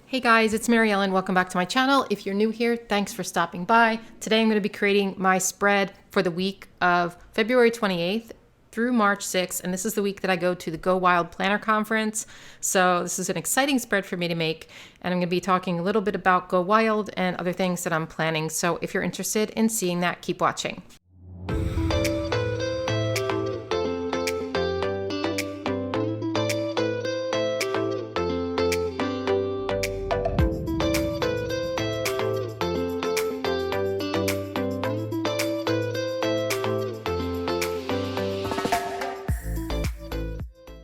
Hey guys, it's Mary Ellen. Welcome back to my channel. If you're new here, thanks for stopping by. Today I'm going to be creating my spread for the week of February 28th through March 6th, and this is the week that I go to the Go Wild Planner Conference. So this is an exciting spread for me to make, and I'm going to be talking a little bit about Go Wild and other things that I'm planning. So if you're interested in seeing that, keep watching.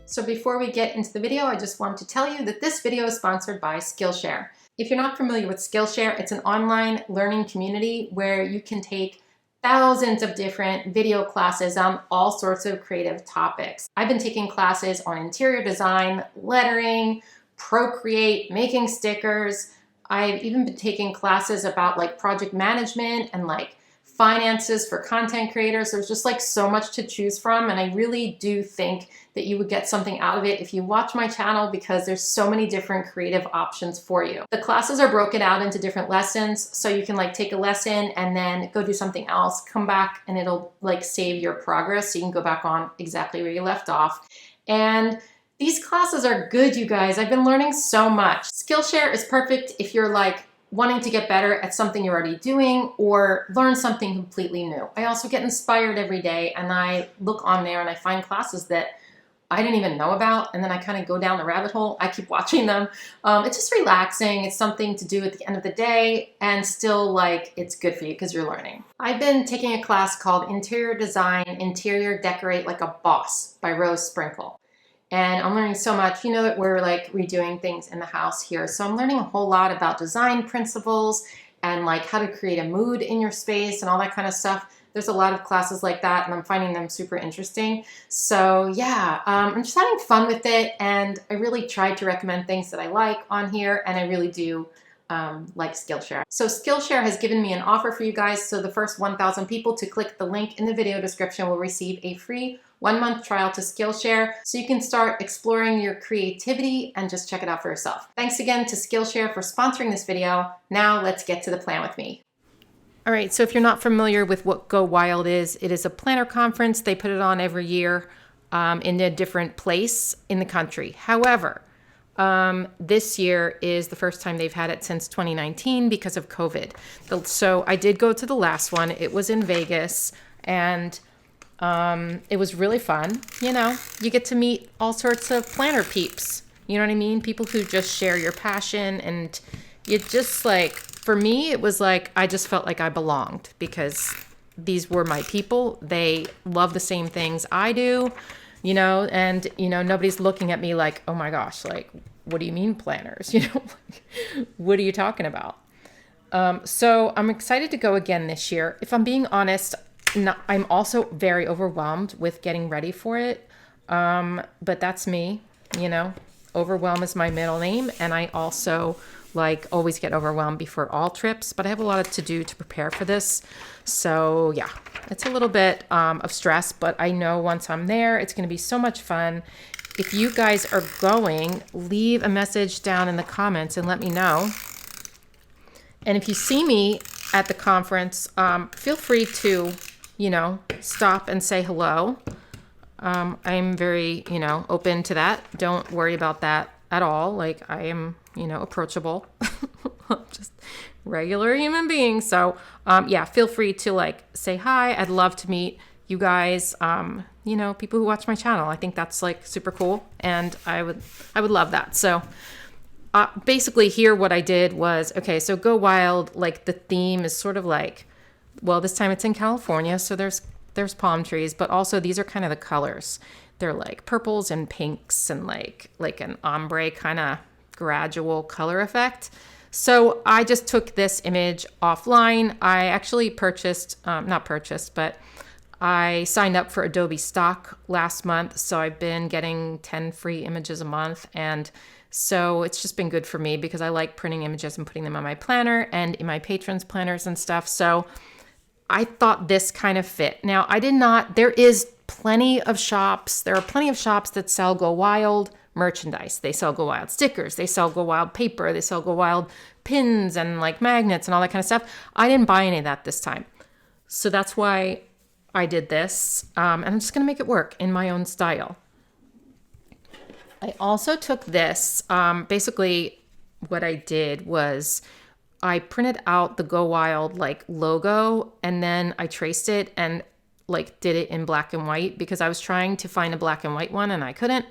So before we get into the video, I just want to tell you that this video is sponsored by Skillshare. If you're not familiar with Skillshare, it's an online learning community where you can take thousands of different video classes on all sorts of creative topics. I've been taking classes on interior design, lettering, Procreate, making stickers. I've even been taking classes about like project management and like finances for content creators. There's just like so much to choose from, and I really do think that you would get something out of it if you watch my channel, because there's so many different creative options for you. The classes are broken out into different lessons, so you can like take a lesson and then go do something else, come back, and it'll like save your progress so you can go back on exactly where you left off. And these classes are good, you guys. I've been learning so much. Skillshare is perfect if you're like wanting to get better at something you're already doing or learn something completely new. I also get inspired every day, and I look on there and I find classes that I didn't even know about, and then I kind of go down the rabbit hole. I keep watching them. It's just relaxing. It's something to do at the end of the day, and still like it's good for you because you're learning. I've been taking a class called Interior Design, Interior Decorate Like a Boss by Rose Sprinkle. And I'm learning so much. You know that we're like redoing things in the house here. So I'm learning a whole lot about design principles and like how to create a mood in your space and all that kind of stuff. There's a lot of classes like that, and I'm finding them super interesting. So yeah, I'm just having fun with it, and I really try to recommend things that I like on here, and I really do like Skillshare. So Skillshare has given me an offer for you guys. So the first 1,000 people to click the link in the video description will receive a free 1-month trial to Skillshare, so you can start exploring your creativity and just check it out for yourself. Thanks again to Skillshare for sponsoring this video. Now let's get to the plan with me. All right, so if you're not familiar with what Go Wild is, it is a planner conference. They put it on every year in a different place in the country. However, this year is the first time they've had it since 2019 because of COVID. So I did go to the last one. It was in Vegas, and it was really fun. You know, you get to meet all sorts of planner peeps. You know what I mean? People who just share your passion, and you just like, for me, it was like, I just felt like I belonged because these were my people. They love the same things I do, you know, and, you know, nobody's looking at me like, oh my gosh, like, what do you mean planners? You know, what are you talking about? So I'm excited to go again this year. If I'm being honest, I'm also very overwhelmed with getting ready for it. But that's me, you know, overwhelm is my middle name. And I also like always get overwhelmed before all trips, but I have a lot to do to prepare for this. So yeah, it's a little bit of stress, but I know once I'm there, it's going to be so much fun. If you guys are going, leave a message down in the comments and let me know. And if you see me at the conference, feel free to, you know, stop and say hello. I'm very, you know, open to that. Don't worry about that at all. Like, I am, you know, approachable. Just regular human being. So yeah, feel free to like say hi. I'd love to meet you guys, you know, people who watch my channel. I think that's like super cool, and I would love that. So basically here what I did was, okay, so Go Wild, like the theme is sort of like, well, this time it's in California, so there's palm trees, but also these are kind of the colors. They're like purples and pinks and like an ombre kind of gradual color effect. So I just took this image offline. I actually but I signed up for Adobe Stock last month. So I've been getting 10 free images a month. And so it's just been good for me because I like printing images and putting them on my planner and in my patrons' planners and stuff. So I thought this kind of fit. Now, there are plenty of shops that sell Go Wild merchandise. They sell Go Wild stickers. They sell Go Wild paper. They sell Go Wild pins and like magnets and all that kind of stuff. I didn't buy any of that this time. So that's why I did this. And I'm just going to make it work in my own style. I also took this. Basically, what I did was I printed out the Go Wild like logo, and then I traced it and like did it in black and white because I was trying to find a black and white one and I couldn't.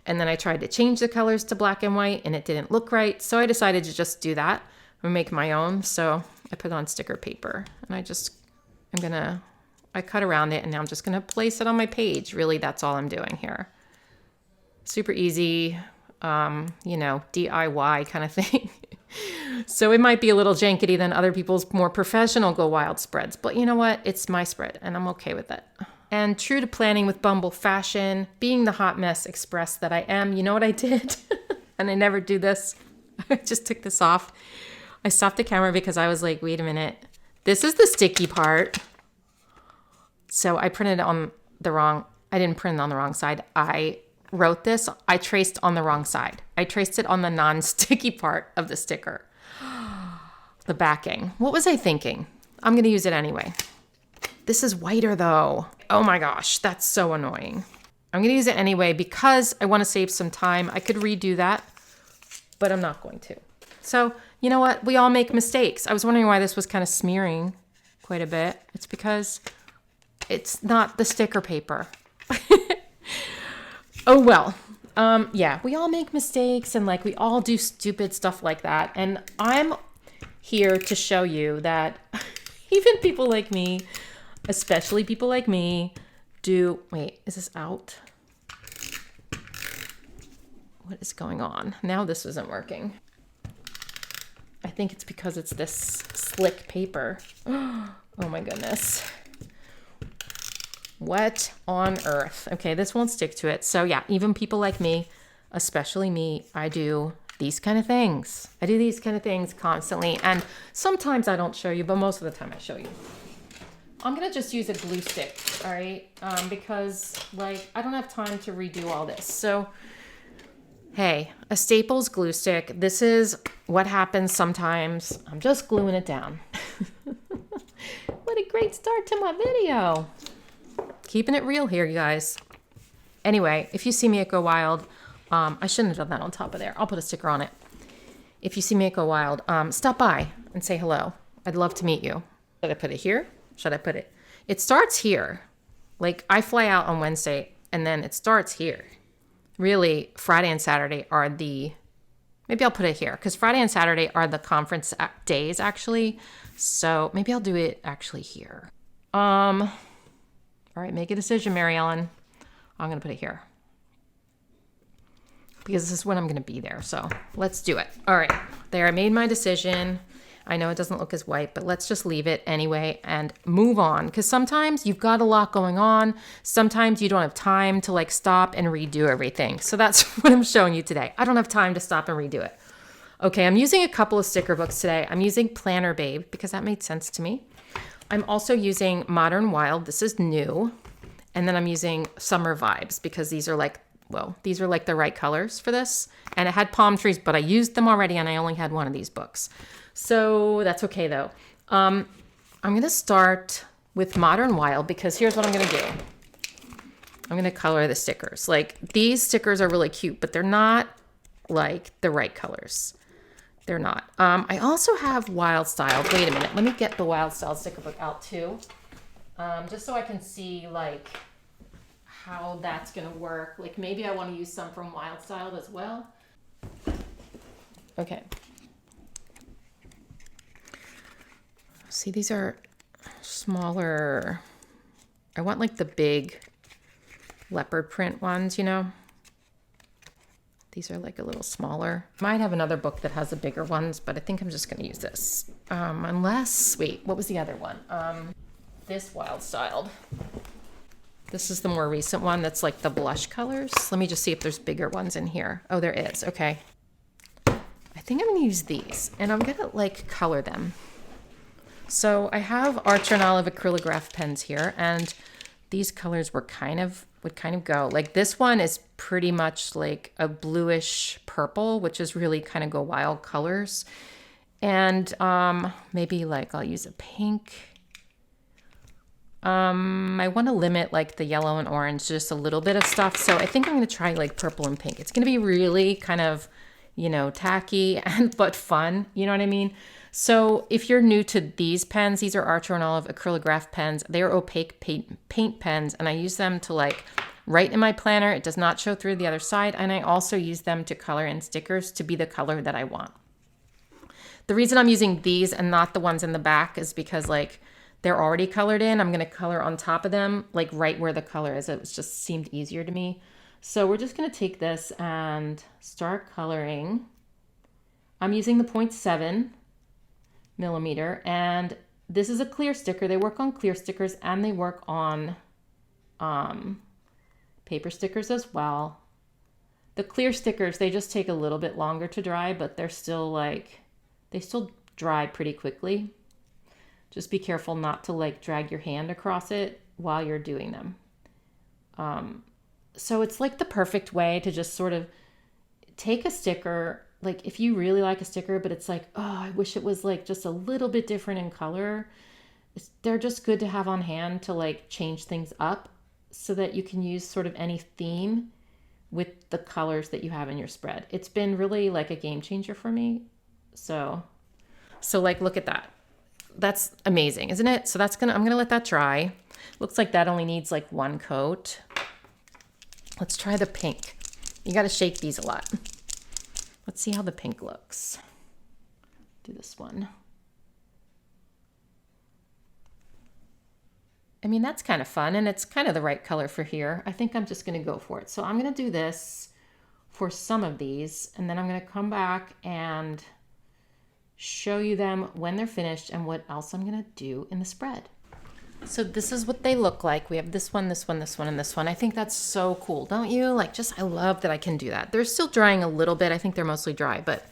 And then I tried to change the colors to black and white and it didn't look right. So I decided to just do that and make my own. So I put it on sticker paper and I cut around it and now I'm just going to place it on my page. Really, that's all I'm doing here. Super easy, DIY kind of thing. So it might be a little jankety than other people's more professional Go Wild spreads, but you know what? It's my spread and I'm okay with it. And true to Planning with Bumble fashion, being the hot mess express that I am, you know what I did? And I never do this. I just took this off. I stopped the camera because I was like, wait a minute. This is the sticky part. So I didn't print it on the wrong side. I wrote this, I traced on the wrong side. I traced it on the non-sticky part of the sticker. The backing. What was I thinking? I'm going to use it anyway. This is whiter though. Oh my gosh, that's so annoying. I'm going to use it anyway because I want to save some time. I could redo that, but I'm not going to. So, you know what? We all make mistakes. I was wondering why this was kind of smearing quite a bit. It's because it's not the sticker paper. Oh, well, yeah, we all make mistakes and like we all do stupid stuff like that. And I'm here to show you that even people like me, especially people like me, wait, is this out? What is going on? Now this isn't working. I think it's because it's this slick paper. Oh my goodness. What on earth? Okay, this won't stick to it. So yeah, even people like me, especially me, I do these kind of things. I do these kind of things constantly. And sometimes I don't show you, but most of the time I show you. I'm going to just use a glue stick, all right? Because like, I don't have time to redo all this. So, hey, a Staples glue stick. This is what happens sometimes. I'm just gluing it down. What a great start to my video. Keeping it real here, you guys. Anyway, if you see me at Go Wild, I shouldn't have done that on top of there. I'll put a sticker on it. If you see me at Go Wild, stop by and say hello. I'd love to meet you. Should I put it here? Should I put it? It starts here. Like I fly out on Wednesday and then it starts here. Really, Friday and Saturday are maybe I'll put it here because Friday and Saturday are the conference days actually. So maybe I'll do it actually here. All right, make a decision, Mary Ellen. I'm going to put it here because this is when I'm going to be there. So let's do it. All right, there, I made my decision. I know it doesn't look as white, but let's just leave it anyway and move on because sometimes you've got a lot going on. Sometimes you don't have time to like stop and redo everything. So that's what I'm showing you today. I don't have time to stop and redo it. Okay, I'm using a couple of sticker books today. I'm using Planner Babe because that made sense to me. I'm also using Modern Wild. This is new. And then I'm using Summer Vibes because these are like the right colors for this. And it had palm trees, but I used them already and I only had one of these books. So that's okay though. I'm going to start with Modern Wild because here's what I'm going to do. I'm going to color the stickers. Like these stickers are really cute, but they're not like the right colors. They're not. I also have Wild Style. Wait a minute. Let me get the Wild Style sticker book out too. Just so I can see like how that's going to work. Like maybe I want to use some from Wild Style as well. Okay. See, these are smaller. I want like the big leopard print ones, you know? These are like a little smaller. Might have another book that has the bigger ones, but I think I'm just going to use this. Wait, what was the other one? This Wild Styled. This is the more recent one that's like the blush colors. Let me just see if there's bigger ones in here. Oh, there is. Okay. I think I'm going to use these and I'm going to like color them. So I have Archer and Olive acrylograph pens here and these colors would kind of go. Like this one is pretty much like a bluish purple, which is really kind of go wild colors. And maybe like I'll use a pink. I want to limit like the yellow and orange, just a little bit of stuff. So I think I'm going to try like purple and pink. It's going to be really kind of, you know, tacky but fun. You know what I mean? So if you're new to these pens, these are Archer and Olive acrylograph pens. They are opaque paint pens, and I use them to like write in my planner. It does not show through the other side. And I also use them to color in stickers to be the color that I want. The reason I'm using these and not the ones in the back is because like they're already colored in. I'm going to color on top of them, like right where the color is. It just seemed easier to me. So we're just going to take this and start coloring. I'm using the 0.7 millimeter, and this is a clear sticker. They work on clear stickers and they work on paper stickers as well. The clear stickers, they just take a little bit longer to dry, but they're still like, they still dry pretty quickly. Just be careful not to like drag your hand across it while you're doing them. So it's like the perfect way to just sort of take a sticker, like if you really like a sticker, but it's like, oh, I wish it was like just a little bit different in color. They're just good to have on hand to like change things up so that you can use sort of any theme with the colors that you have in your spread. It's been really like a game changer for me. So like, look at that. That's amazing, isn't it? So I'm gonna let that dry. Looks like that only needs like one coat. Let's try the pink. You got to shake these a lot. Let's see how the pink looks. Do this one. I mean, that's kind of fun, and it's kind of the right color for here. I think I'm just going to go for it. So I'm going to do this for some of these, and then I'm going to come back and show you them when they're finished and what else I'm going to do in the spread. So this is what they look like. We have this one, this one, this one, and this one. I think that's so cool, don't you? Like, just, I love that I can do that. They're still drying a little bit. I think they're mostly dry, but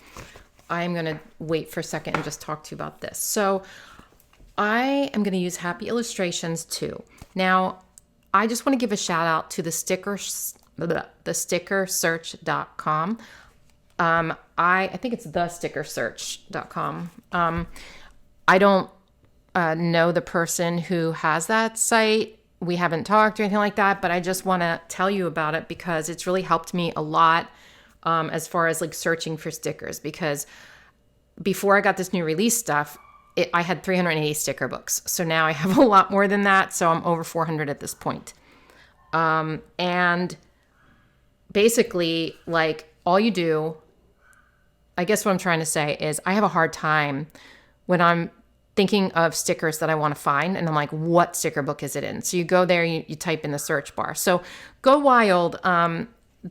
I'm going to wait for a second and just talk to you about this. So I am going to use Happy Illustrations too. Now, I just want to give a shout out to the stickersearch.com. I think it's thestickersearch.com. I don't know the person who has that site. We haven't talked or anything like that, but I just want to tell you about it because it's really helped me a lot as far as like searching for stickers, because before I got this new release stuff, I had 380 sticker books. So now I have a lot more than that. So I'm over 400 at this point. And basically, like, all you do, I guess what I'm trying to say is I have a hard time when I'm thinking of stickers that I want to find, and I'm like, what sticker book is it in? So you go there, you type in the search bar. So Go Wild,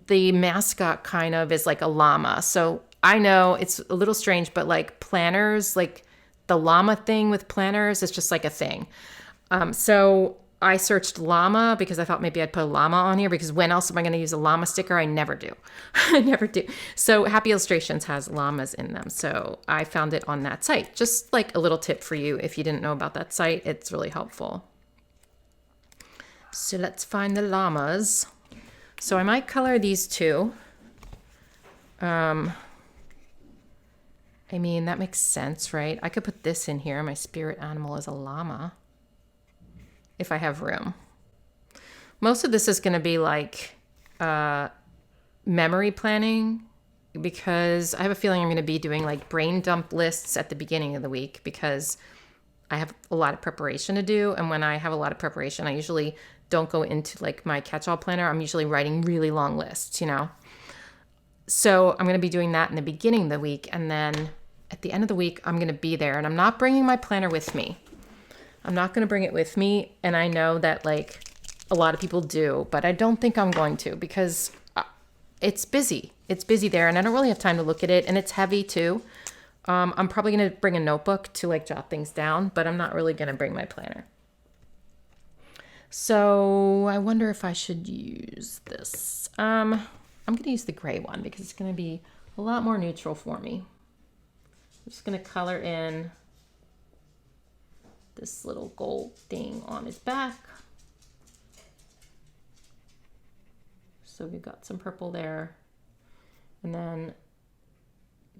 the mascot kind of is like a llama. So I know it's a little strange, but like planners, like the llama thing with planners is just like a thing. So I searched llama because I thought maybe I'd put a llama on here, because when else am I going to use a llama sticker? I never do. I never do. So Happy Illustrations has llamas in them. So I found it on that site. Just like a little tip for you. If you didn't know about that site, it's really helpful. So let's find the llamas. So I might color these two. I mean, that makes sense, right? I could put this in here. My spirit animal is a llama, if I have room. Most of this is going to be like memory planning, because I have a feeling I'm going to be doing like brain dump lists at the beginning of the week, because I have a lot of preparation to do. And when I have a lot of preparation, I usually don't go into like my catch-all planner. I'm usually writing really long lists, you know? So I'm going to be doing that in the beginning of the week. And then at the end of the week, I'm going to be there, and I'm not bringing my planner with me. I'm not going to bring it with me. And I know that like a lot of people do, but I don't think I'm going to, because it's busy. It's busy there, and I don't really have time to look at it. And it's heavy too. I'm probably going to bring a notebook to like jot things down, but I'm not really going to bring my planner. So I wonder if I should use this. I'm going to use the gray one because it's going to be a lot more neutral for me. I'm just going to color in this little gold thing on his back. So we've got some purple there. And then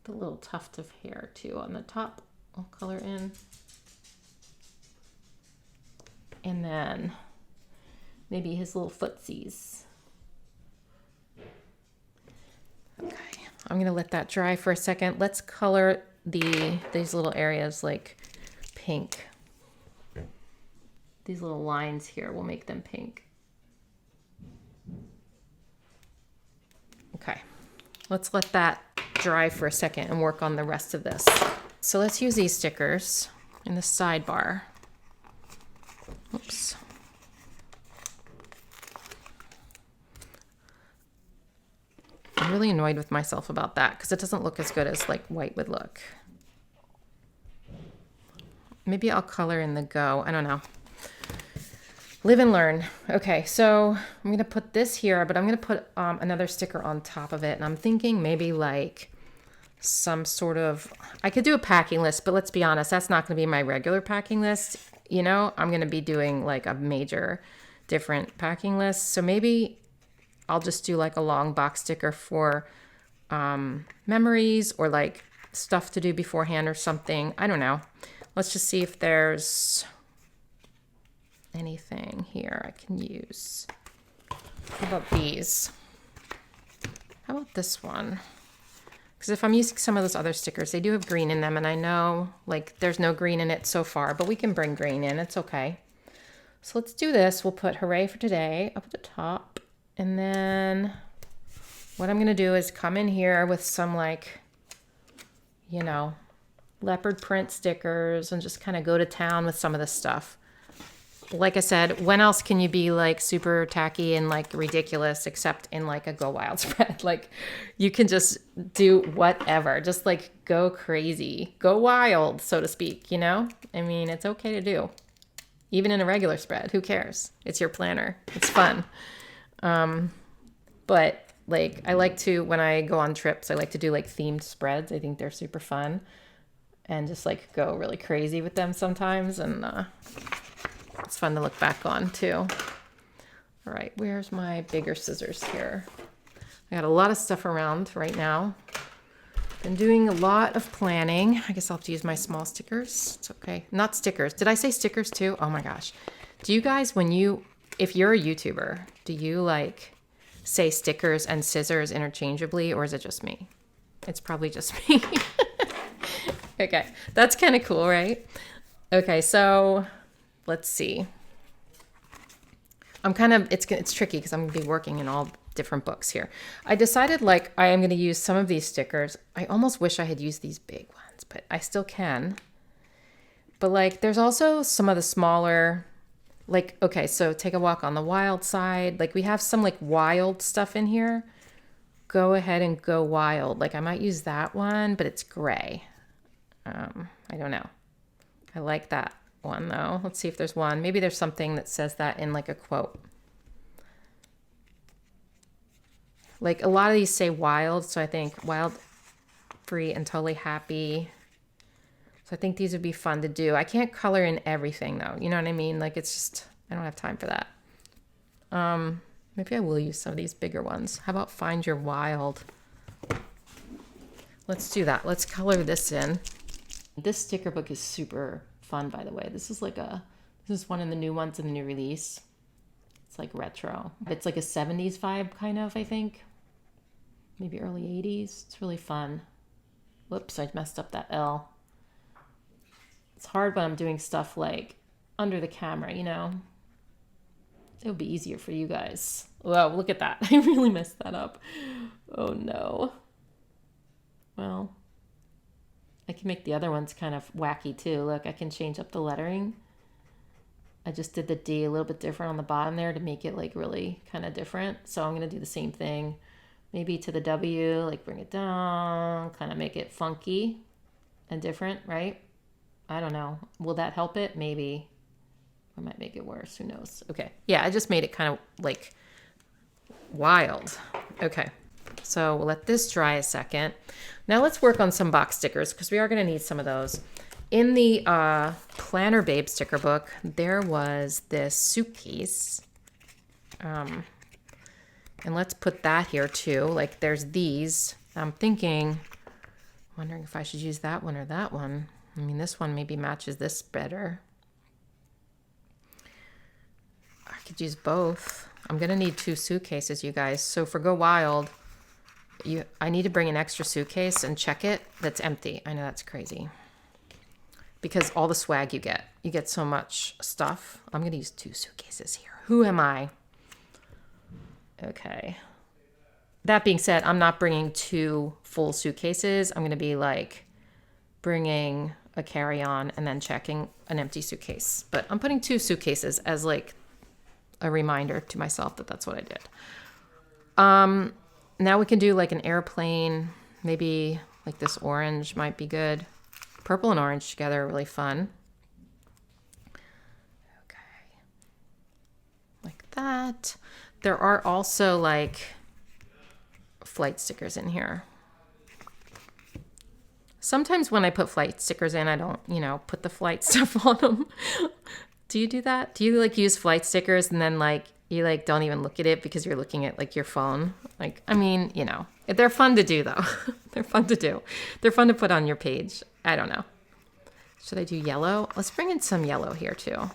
the little tuft of hair too on the top, I'll color in. And then maybe his little footsies. Okay, I'm gonna let that dry for a second. Let's color these little areas like pink. These little lines here, we'll make them pink. Okay, let's let that dry for a second and work on the rest of this. So let's use these stickers in the sidebar. Oops. I'm really annoyed with myself about that because it doesn't look as good as like white would look. Maybe I'll color in the go. I don't know. Live and learn. Okay, so I'm going to put this here, but I'm going to put another sticker on top of it. And I'm thinking maybe like some sort of, I could do a packing list, but let's be honest, that's not going to be my regular packing list. You know, I'm going to be doing like a major different packing list. So maybe I'll just do like a long box sticker for memories or like stuff to do beforehand or something. I don't know. Let's just see if there's anything here I can use. How about these? How about this one? Because if I'm using some of those other stickers, they do have green in them, and I know like there's no green in it so far, but we can bring green in. It's okay. So let's do this. We'll put hooray for today up at the top. And then what I'm going to do is come in here with some like, you know, leopard print stickers and just kind of go to town with some of this stuff. Like I said, when else can you be like super tacky and like ridiculous except in like a Go Wild spread? Like you can just do whatever, just like go crazy, go wild, so to speak, you know? I mean, it's okay to do. Even in a regular spread, who cares? It's your planner. It's fun. But like I like to, when I go on trips, I like to do like themed spreads. I think they're super fun and just like go really crazy with them sometimes. And it's fun to look back on too. All right, where's my bigger scissors here? I got a lot of stuff around right now. Been doing a lot of planning. I guess I'll have to use my small stickers. It's okay. Not stickers. Did I say stickers too? Oh my gosh. Do you guys, if you're a YouTuber, do you like say stickers and scissors interchangeably, or is it just me? It's probably just me. Okay, that's kind of cool, right? Okay, so let's see. It's tricky because I'm gonna be working in all different books here. I decided like I am gonna use some of these stickers. I almost wish I had used these big ones, but I still can. But like there's also some of the smaller, like, okay, so take a walk on the wild side. Like we have some like wild stuff in here. Go ahead and go wild. Like I might use that one, but it's gray. I don't know. I like that one though. Let's see if there's one. Maybe there's something that says that in like a quote. Like a lot of these say wild, so I think wild, free, and totally happy. So I think these would be fun to do. I can't color in everything though. You know what I mean? Like it's just, I don't have time for that. Maybe I will use some of these bigger ones. How about find your wild? Let's do that. Let's color this in. This sticker book is super fun, by the way. This is one of the new ones in the new release. It's like retro. It's like a 70s vibe kind of, I think. Maybe early 80s. It's really fun. Whoops, I messed up that L. It's hard when I'm doing stuff like under the camera, you know? It would be easier for you guys. Whoa, look at that. I really messed that up. Oh no. Well, I can make the other ones kind of wacky too. Look, I can change up the lettering. I just did the D a little bit different on the bottom there to make it like really kind of different. So I'm going to do the same thing. Maybe to the W, like bring it down, kind of make it funky and different, right? I don't know. Will that help it? Maybe. Or might make it worse. Who knows? Okay. Yeah, I just made it kind of like wild. Okay. So we'll let this dry a second. Now let's work on some box stickers because we are going to need some of those. In the Planner Babe sticker book, there was this soup piece. And let's put that here too. Like there's these. I'm wondering if I should use that one or that one. I mean, this one maybe matches this better. I could use both. I'm gonna need 2 suitcases, you guys. So for Go Wild, I need to bring an extra suitcase and check it that's empty. I know that's crazy. Because all the swag you get so much stuff. I'm gonna use 2 suitcases here. Who am I? Okay. That being said, I'm not bringing 2 full suitcases. I'm gonna be like bringing a carry-on and then checking an empty suitcase. But I'm putting 2 suitcases as like a reminder to myself that that's what I did. Now we can do like an airplane. Maybe like this orange might be good. Purple and orange together are really fun. Okay. Like that. There are also like flight stickers in here. Sometimes when I put flight stickers in, I don't, put the flight stuff on them. Do you do that? Do you like use flight stickers and then like you like don't even look at it because you're looking at like your phone? Like, I mean, they're fun to do though. They're fun to do. They're fun to put on your page. I don't know. Should I do yellow? Let's bring in some yellow here too.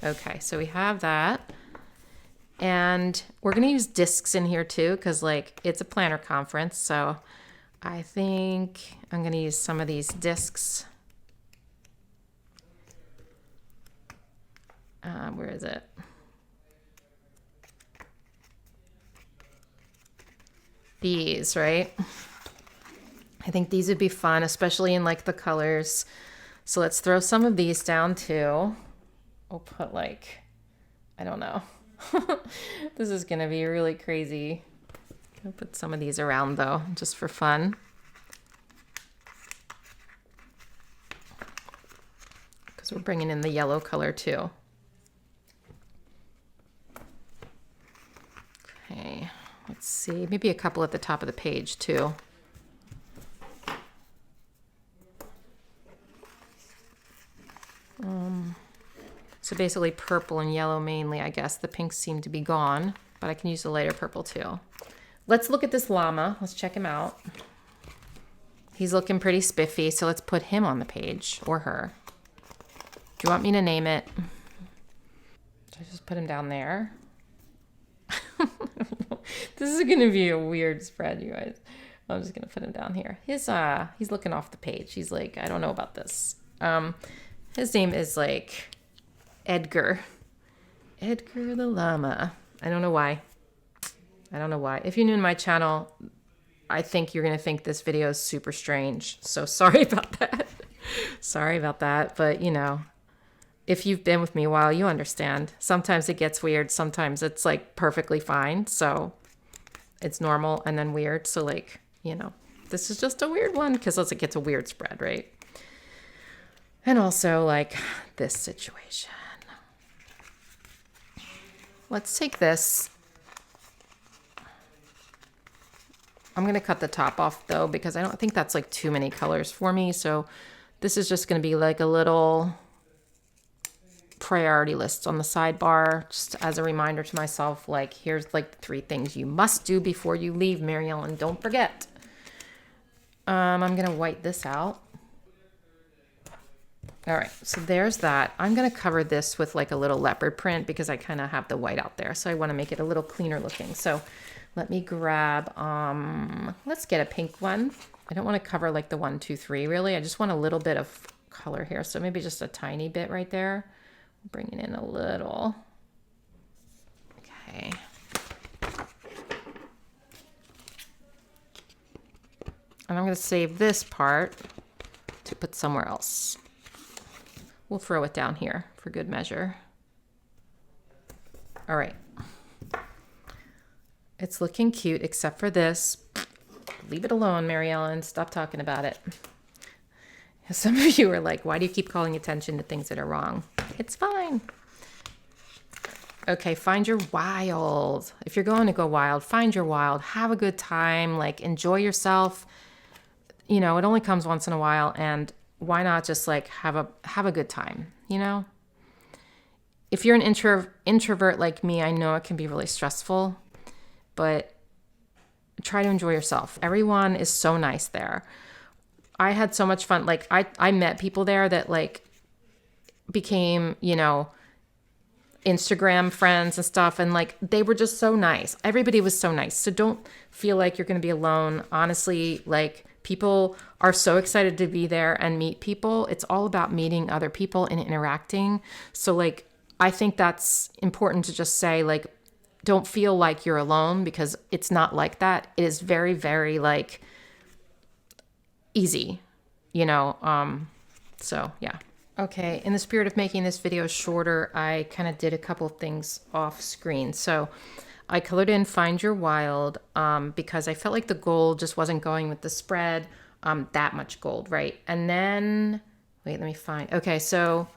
Okay, so we have that. And we're going to use discs in here too because like it's a planner conference. So I think I'm going to use some of these discs. Where is it? These, right? I think these would be fun, especially in like the colors. So let's throw some of these down too. We'll put like, I don't know. This is going to be really crazy. I'll put some of these around though, just for fun. Because we're bringing in the yellow color too. Okay, let's see. Maybe a couple at the top of the page too. So basically purple and yellow mainly, I guess. The pinks seem to be gone, but I can use the lighter purple too. Let's look at this llama. Let's check him out. He's looking pretty spiffy, so let's put him on the page, or her. Do you want me to name it? Should I just put him down there? This is gonna be a weird spread, you guys. I'm just gonna put him down here. He's looking off the page. He's like, I don't know about this. His name is like Edgar the llama. I don't know why. If you're new to my channel, I think you're going to think this video is super strange. So sorry about that. But if you've been with me a while, you understand. Sometimes it gets weird. Sometimes it's like perfectly fine. So it's normal and then weird. So like, this is just a weird one because it gets a weird spread, right? And also like this situation. Let's take this. I'm going to cut the top off though, because I don't think that's like too many colors for me. So this is just going to be like a little priority list on the sidebar, just as a reminder to myself, like, here's like 3 things you must do before you leave, Mary Ellen. Don't forget. I'm going to white this out. All right, so there's that. I'm going to cover this with like a little leopard print because I kind of have the white out there. So I want to make it a little cleaner looking. So let me grab, let's get a pink one. I don't want to cover like the 1, 2, 3 really. I just want a little bit of color here. So maybe just a tiny bit right there. Bringing in a little. Okay. And I'm going to save this part to put somewhere else. We'll throw it down here for good measure. All right. It's looking cute except for this. Leave it alone, Mary Ellen. Stop talking about it. Some of you are like, why do you keep calling attention to things that are wrong? It's fine. Okay, find your wild. If you're going to go wild, find your wild. Have a good time. Like, enjoy yourself. It only comes once in a while. And why not just like have a good time, you know? If you're an introvert like me, I know it can be really stressful, but try to enjoy yourself. Everyone is so nice there. I had so much fun. Like I met people there that like became, you know, Instagram friends and stuff. And like, they were just so nice. Everybody was so nice. So don't feel like you're going to be alone. Honestly, like people are so excited to be there and meet people. It's all about meeting other people and interacting. So like, I think that's important to just say, like, don't feel like you're alone, because it's not like that. It is very, very like easy, you know? So yeah. Okay, in the spirit of making this video shorter, I kind of did a couple of things off screen. So I colored in Find Your Wild because I felt like the gold just wasn't going with the spread, that much gold, right? And then, wait, let me find, okay, so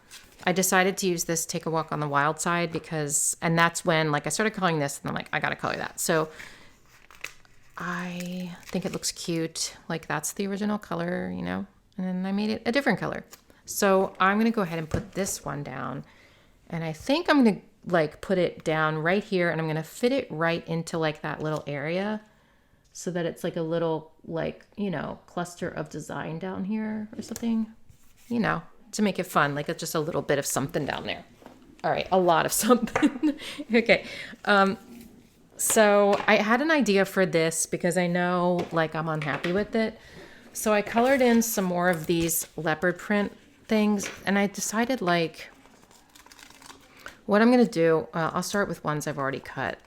I decided to use this Take a Walk on the Wild Side because, and that's when like I started coloring this and I'm like, I gotta color that. So I think it looks cute. Like that's the original color, you know, and then I made it a different color. So I'm going to go ahead and put this one down, and I think I'm going to like put it down right here, and I'm going to fit it right into like that little area so that it's like a little like, you know, cluster of design down here or something, you know, to make it fun. Like it's just a little bit of something down there. All right. A lot of something. Okay. So I had an idea for this because I know like I'm unhappy with it. So I colored in some more of these leopard print things, and I decided like what I'm gonna do, I'll start with ones I've already cut.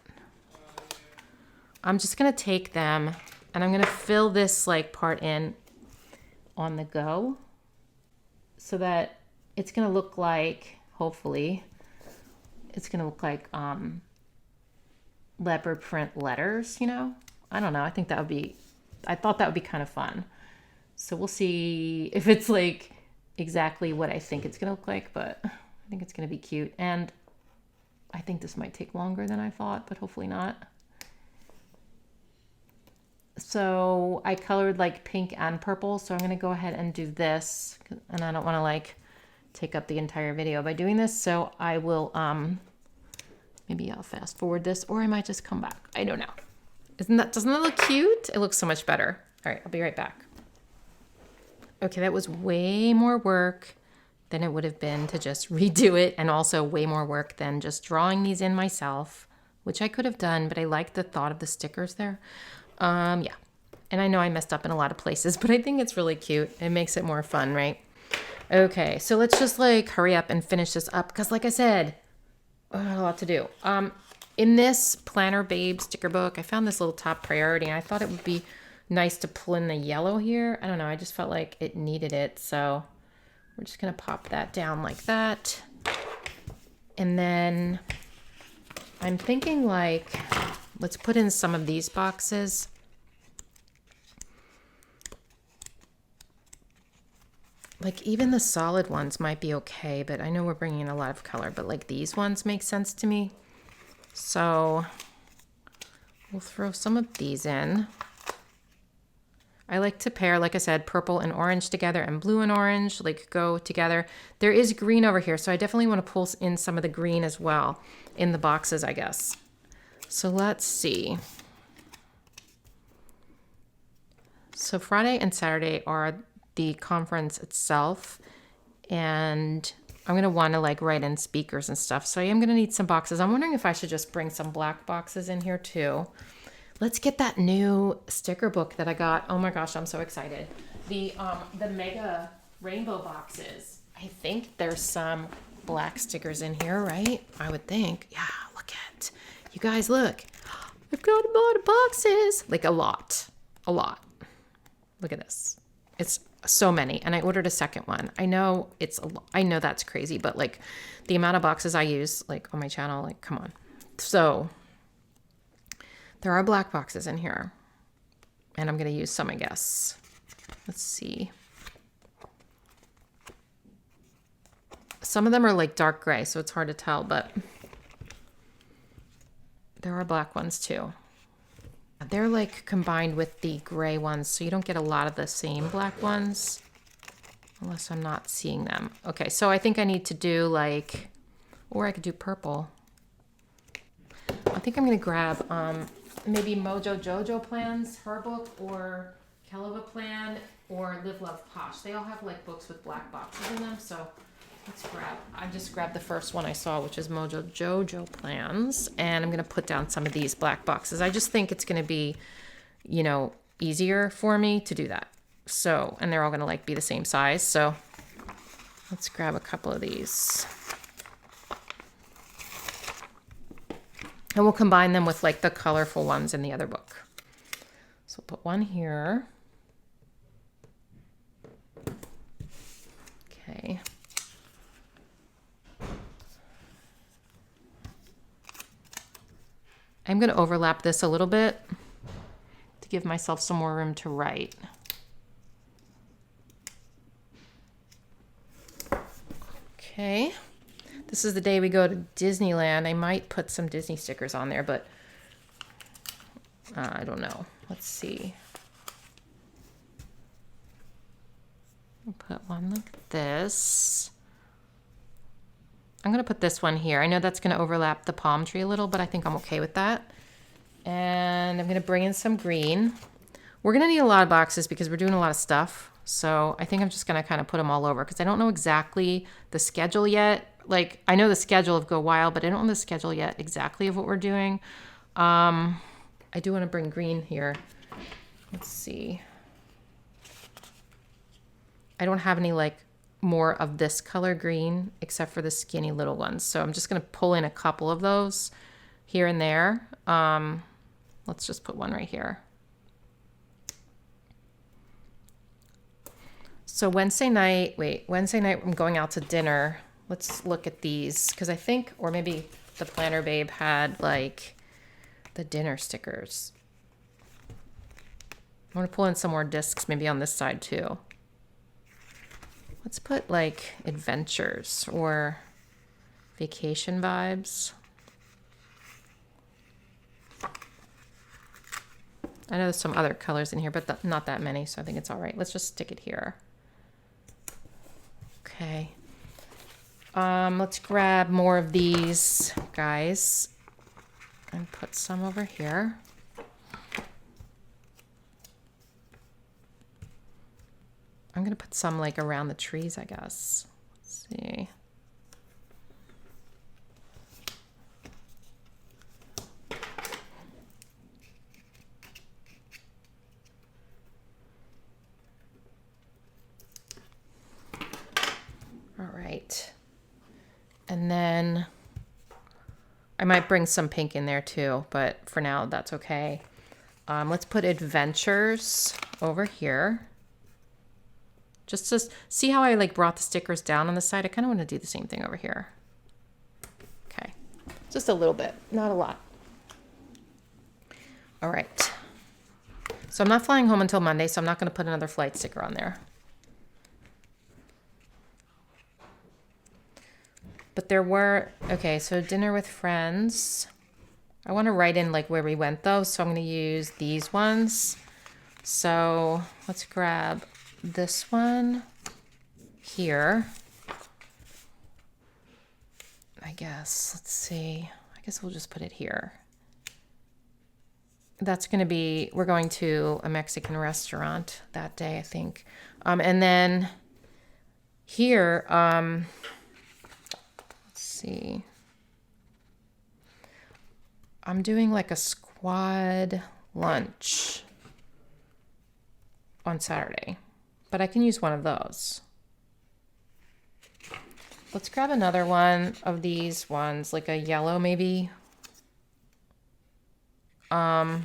I'm just gonna take them and I'm gonna fill this like part in on the go so that it's gonna look like, hopefully it's gonna look like leopard print letters, you know? I don't know, I thought that would be kind of fun. So we'll see if it's like exactly what I think it's going to look like, but I think it's going to be cute. And I think this might take longer than I thought, but hopefully not. So I colored like pink and purple. So I'm going to go ahead and do this, and I don't want to like take up the entire video by doing this. So I will, maybe I'll fast forward this, or I might just come back. I don't know. Doesn't that look cute? It looks so much better. All right, I'll be right back. Okay, that was way more work than it would have been to just redo it, and also way more work than just drawing these in myself, which I could have done, but I like the thought of the stickers there. Yeah, and I know I messed up in a lot of places, but I think it's really cute. It makes it more fun, right? Okay, so let's just like hurry up and finish this up, because like I said, I had a lot to do. In this Planner Babe sticker book, I found this little top priority, and I thought it would be nice to pull in the yellow here. I don't know, I just felt like it needed it, so we're just gonna pop that down like that. And then I'm thinking like, let's put in some of these boxes. Like even the solid ones might be okay, but I know we're bringing in a lot of color, but like these ones make sense to me. So we'll throw some of these in. I like to pair, like I said, purple and orange together, and blue and orange like go together. There is green over here, so I definitely want to pull in some of the green as well in the boxes, I guess. So let's see. So Friday and Saturday are the conference itself, and I'm going to want to like write in speakers and stuff. So I am going to need some boxes. I'm wondering if I should just bring some black boxes in here too. Let's get that new sticker book that I got. Oh my gosh, I'm so excited. The mega rainbow boxes. I think there's some black stickers in here, right? I would think. Yeah, look at, you guys look. I've got a lot of boxes. Like a lot. Look at this. It's so many, and I ordered a second one. I know I know that's crazy, but like the amount of boxes I use like on my channel, like come on. So there are black boxes in here, and I'm going to use some, I guess. Let's see. Some of them are like dark gray, so it's hard to tell, but there are black ones too. They're like combined with the gray ones, so you don't get a lot of the same black ones. Unless I'm not seeing them. Okay, so I think I need to do like, or I could do purple. I think I'm gonna grab maybe Mojo Jojo plans, her book, or Keleva plan, or Live Love Posh. They all have like books with black boxes in them, so I just grabbed the first one I saw, which is Mojo Jojo plans, and I'm gonna put down some of these black boxes. I just think it's gonna be, you know, easier for me to do that. So, and they're all gonna like be the same size, so let's grab a couple of these. And we'll combine them with like the colorful ones in the other book. So we'll put one here. Okay. I'm going to overlap this a little bit to give myself some more room to write. Okay. This is the day we go to Disneyland. I might put some Disney stickers on there, but I don't know. Let's see. I'll put one like this. I'm going to put this one here. I know that's going to overlap the palm tree a little, but I think I'm okay with that. And I'm going to bring in some green. We're going to need a lot of boxes because we're doing a lot of stuff. So I think I'm just going to kind of put them all over because I don't know exactly the schedule yet. Like, I know the schedule of Go Wild, but I don't know the schedule yet exactly of what we're doing. I do want to bring green here. Let's see. I don't have any like more of this color green except for the skinny little ones. So I'm just going to pull in a couple of those here and there. Let's just put one right here. So Wednesday night I'm going out to dinner. Let's look at these because I think, or maybe the Planner Babe had like the dinner stickers. I want to pull in some more discs maybe on this side too. Let's put like adventures or vacation vibes. I know there's some other colors in here, but not that many, so I think it's all right. Let's just stick it here. Okay. Let's grab more of these guys and put some over here. I'm going to put some like around the trees, I guess. Let's see. All right. And then I might bring some pink in there too, but for now that's okay. Let's put adventures over here. Just to see how I like brought the stickers down on the side. I kind of want to do the same thing over here. Okay, just a little bit, not a lot. All right. So I'm not flying home until Monday, so I'm not going to put another flight sticker on there. But there were, okay, so dinner with friends. I want to write in like where we went though, so I'm going to use these ones. So let's grab this one here. I guess, let's see. I guess we'll just put it here. That's going to be, we're going to a Mexican restaurant that day, I think. And then here, see. I'm doing like a squad lunch on Saturday, but I can use one of those. Let's grab another one of these ones, like a yellow maybe. I'll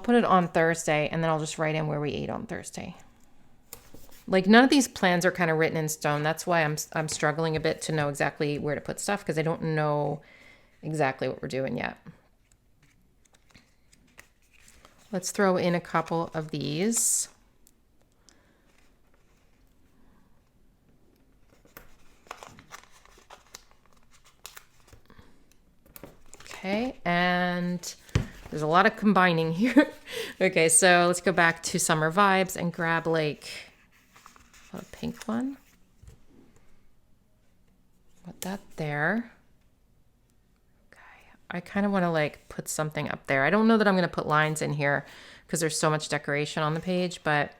put it on Thursday and then I'll just write in where we ate on Thursday. Like none of these plans are kind of written in stone. That's why I'm struggling a bit to know exactly where to put stuff because I don't know exactly what we're doing yet. Let's throw in a couple of these. Okay, and There's a lot of combining here. Okay, so let's go back to summer vibes and grab like a pink one. Put that there. Okay, I kind of want to like put something up there. I don't know that I'm going to put lines in here because there's so much decoration on the page, but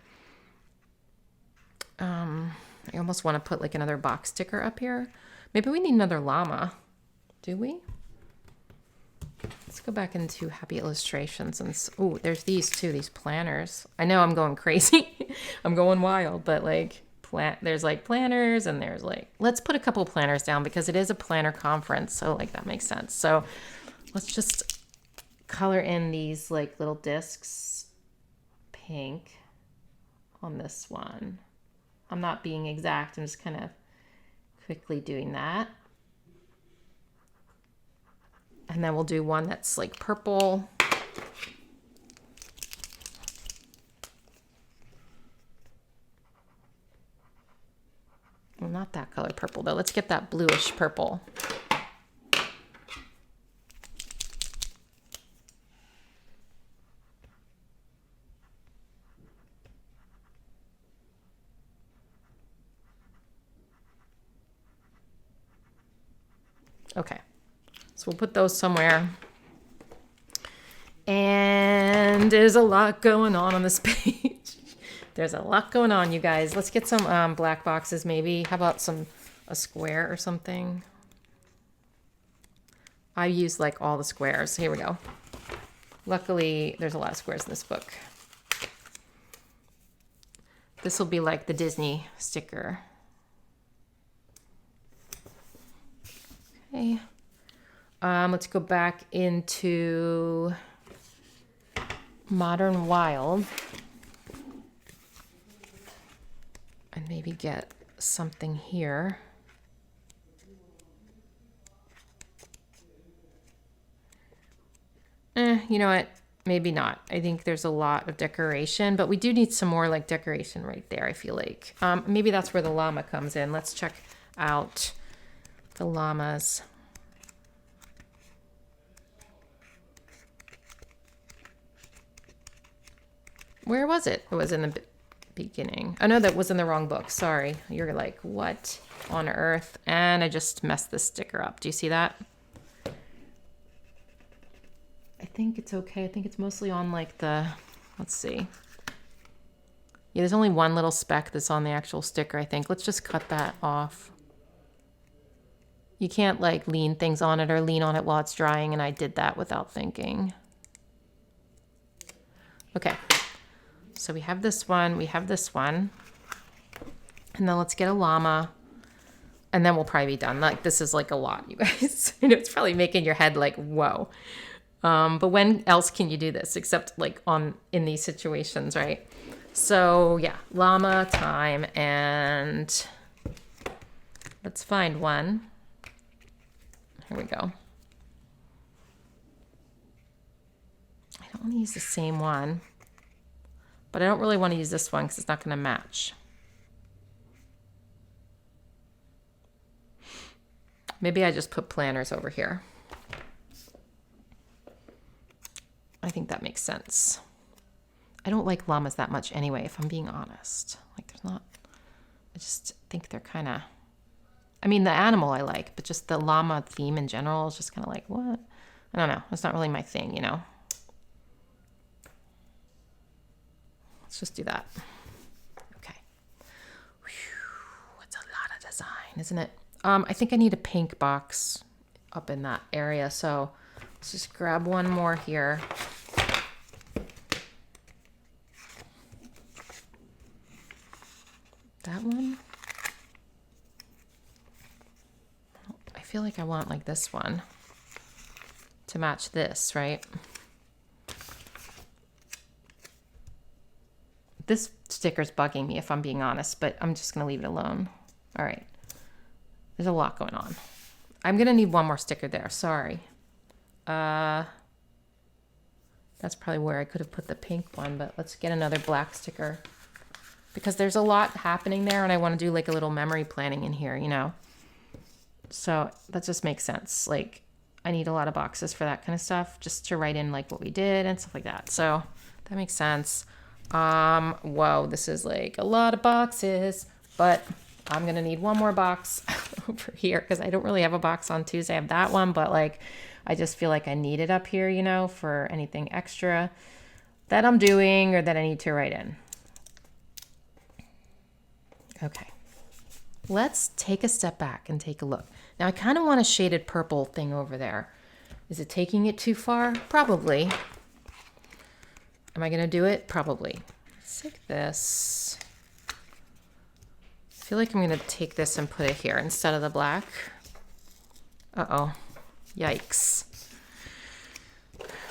I almost want to put like another box sticker up here. Maybe we need another llama. Do we? Let's go back into Happy Illustrations and oh, there's these too, these planners. I know I'm going crazy. I'm going wild, but like there's like planners and there's like, let's put a couple planners down because it is a planner conference. So like that makes sense. So let's just color in these like little discs pink on this one. I'm not being exact. I'm just kind of quickly doing that. And then we'll do one that's like purple. Well, not that color purple though. Let's get that bluish purple. Okay, so we'll put those somewhere. And there's a lot going on this page. There's a lot going on, you guys. Let's get some black boxes maybe. How about a square or something? I use like all the squares. Here we go. Luckily, there's a lot of squares in this book. This will be like the Disney sticker. Okay. Let's go back into Modern Wild and maybe get something here. You know what? Maybe not. I think there's a lot of decoration, but we do need some more like decoration right there, I feel like. Maybe that's where the llama comes in. Let's check out the llamas. Where was it? It was in the beginning. Oh no, that was in the wrong book. Sorry. You're like, what on earth? And I just messed this sticker up. Do you see that? I think it's okay. I think it's mostly on like the, let's see. Yeah, there's only one little speck that's on the actual sticker, I think. Let's just cut that off. You can't like lean things on it or lean on it while it's drying, and I did that without thinking. Okay, so we have this one, we have this one, and then let's get a llama, and then we'll probably be done. Like this is like a lot, you guys. I know it's probably making your head like, whoa. But when else can you do this except like in these situations, right? So yeah, llama time, and let's find one. Here we go. I don't want to use the same one, but I don't really want to use this one because it's not going to match. Maybe I just put planners over here. I think that makes sense. I don't like llamas that much anyway, if I'm being honest. Like there's not, I just think they're kind of, I mean, the animal I like, but just the llama theme in general is just kind of like, what? I don't know. It's not really my thing, you know? Let's just do that. Okay. Whew, it's a lot of design, isn't it? I think I need a pink box up in that area. So let's just grab one more here. That one? I feel like I want like this one to match this, right? This sticker's bugging me if I'm being honest, but I'm just gonna leave it alone. All right, there's a lot going on. I'm gonna need one more sticker there, sorry. That's probably where I could have put the pink one, but let's get another black sticker because there's a lot happening there and I want to do like a little memory planning in here, you know? So that just makes sense. Like I need a lot of boxes for that kind of stuff, just to write in like what we did and stuff like that. So that makes sense. Whoa, this is like a lot of boxes, but I'm gonna need one more box over here because I don't really have a box on Tuesday. I have that one, but like I just feel like I need it up here, you know, for anything extra that I'm doing or that I need to write in. Okay, let's take a step back and take a look. Now I kind of want a shaded purple thing over there. Is it taking it too far? Probably. Am I gonna do it? Probably. Let's take this. I feel like I'm gonna take this and put it here instead of the black. Uh-oh, yikes.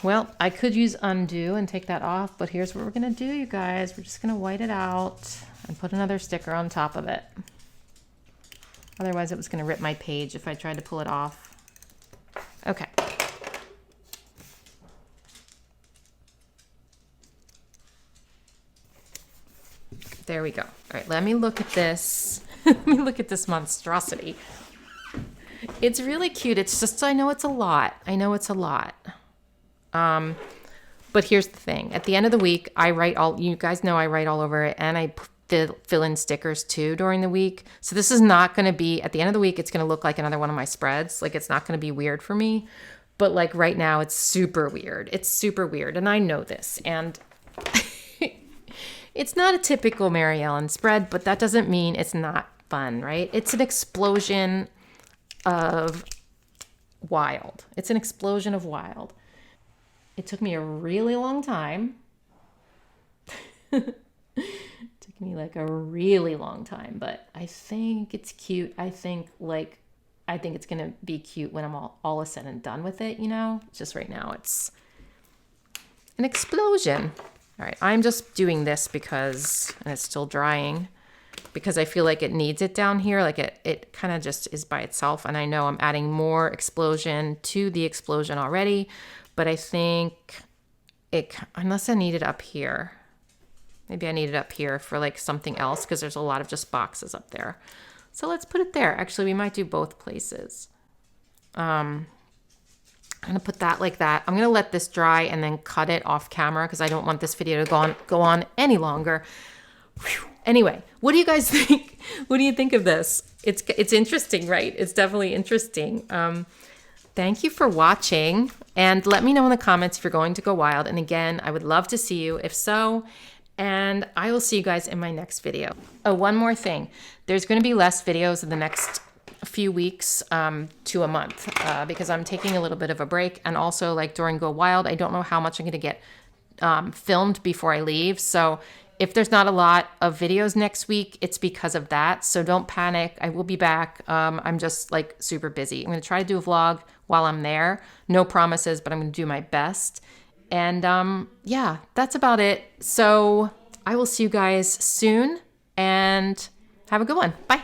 Well, I could use undo and take that off, but here's what we're gonna do, you guys. We're just gonna white it out and put another sticker on top of it. Otherwise it was gonna rip my page if I tried to pull it off. Okay. There we go. All right, let me look at this. Let me look at this monstrosity. It's really cute. It's just, I know it's a lot. I know it's a lot. But here's the thing. At the end of the week, I write all, you guys know I write all over it, and I fill in stickers too during the week. So this is not going to be, at the end of the week, it's going to look like another one of my spreads. Like, it's not going to be weird for me. But like right now, it's super weird. It's super weird. And I know this. And it's not a typical Mary Ellen spread, but that doesn't mean it's not fun, right? It's an explosion of wild. It's an explosion of wild. It took me a really long time. It took me like a really long time, but I think it's cute. I think it's gonna be cute when I'm all said and done with it, you know? Just right now it's an explosion. All right, I'm just doing this because, and it's still drying, because I feel like it needs it down here. Like it kind of just is by itself. And I know I'm adding more explosion to the explosion already, but I think unless I need it up here, maybe I need it up here for like something else, because there's a lot of just boxes up there. So let's put it there. Actually, we might do both places. I'm gonna put that like that. I'm gonna let this dry and then cut it off camera because I don't want this video to go on any longer. Whew. Anyway, what do you guys think? What do you think of this? It's interesting, right? It's definitely interesting. Thank you for watching, and let me know in the comments if you're going to go wild. And again, I would love to see you if so, and I will see you guys in my next video. Oh, one more thing. There's going to be less videos in the next few weeks to a month because I'm taking a little bit of a break, and also like during Go Wild, I don't know how much I'm going to get filmed before I leave. So if there's not a lot of videos next week, it's because of that. So don't panic. I will be back. I'm just like super busy. I'm going to try to do a vlog while I'm there. No promises, but I'm going to do my best. And yeah, that's about it. So I will see you guys soon, and have a good one. Bye.